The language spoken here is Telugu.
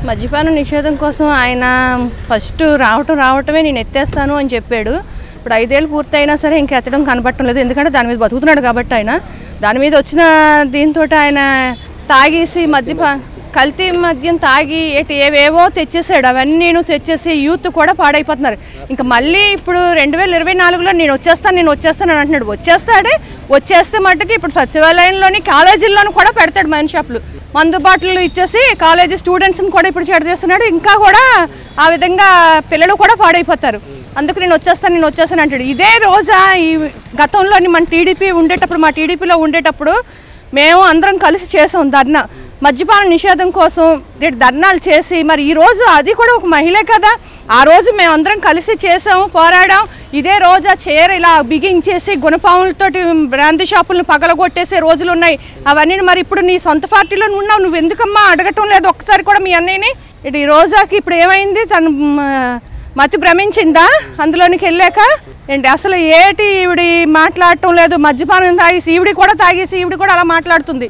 మద్యపాన నిషేధం కోసం ఆయన ఫస్ట్ రావటమే నేను ఎత్తేస్తాను అని చెప్పాడు. ఇప్పుడు 5 ఏళ్ళు పూర్తయినా సరే ఇంకా ఎత్తడం కనబడటం లేదు. ఎందుకంటే దాని మీద బతుకుతున్నాడు కాబట్టి ఆయన దాని మీద వచ్చిన దీంతో ఆయన తాగేసి కల్తీ మద్యం తాగి ఏవేవో తెచ్చేసాడు. అవన్నీ తెచ్చేసి యూత్ కూడా పాడైపోతున్నారు. ఇంకా మళ్ళీ ఇప్పుడు 2024లో నేను వచ్చేస్తాను అంటున్నాడు. వచ్చేస్తే మట్టుకు ఇప్పుడు సచివాలయంలోని కాలేజీల్లోనూ కూడా పెడతాడు వైన్ షాపులు. మందు బాటిల్ ఇచ్చేసి కాలేజీ స్టూడెంట్స్ని కూడా ఇప్పుడు చెడదీస్తున్నాడు. ఇంకా కూడా ఆ విధంగా పిల్లలు కూడా పాడైపోతారు. అందుకు నేను వచ్చేస్తాను అంటాడు. ఇదే రోజా ఈ గతంలోని మన మా టీడీపీలో ఉండేటప్పుడు మేము అందరం కలిసి చేసాం ధర్నా. మద్యపాన నిషేధం కోసం ధర్నాలు చేసి మరి ఈరోజు అది కూడా ఒక మహిళే కదా, ఆ రోజు మేము అందరం కలిసి చేసాము, పోరాడాం. ఇదే రోజా చీర ఇలా బిగించేసి గుణపాములతోటి బ్రాంతి షాపులను పగలగొట్టేసే రోజులు ఉన్నాయి. అవన్నీ మరి ఇప్పుడు నీ సొంత పార్టీలో ఉన్నావు, నువ్వు ఎందుకమ్మా అడగటం లేదు ఒక్కసారి కూడా మీ అన్నయ్యని? ఈ రోజాకి ఇప్పుడు ఏమైంది? తను మతి భ్రమించిందా అందులోనికి వెళ్ళాక? ఏంటి అసలు ఈవిడి మాట్లాడటం లేదు. మద్యపానం తాగేసి ఈవిడి కూడా అలా మాట్లాడుతుంది.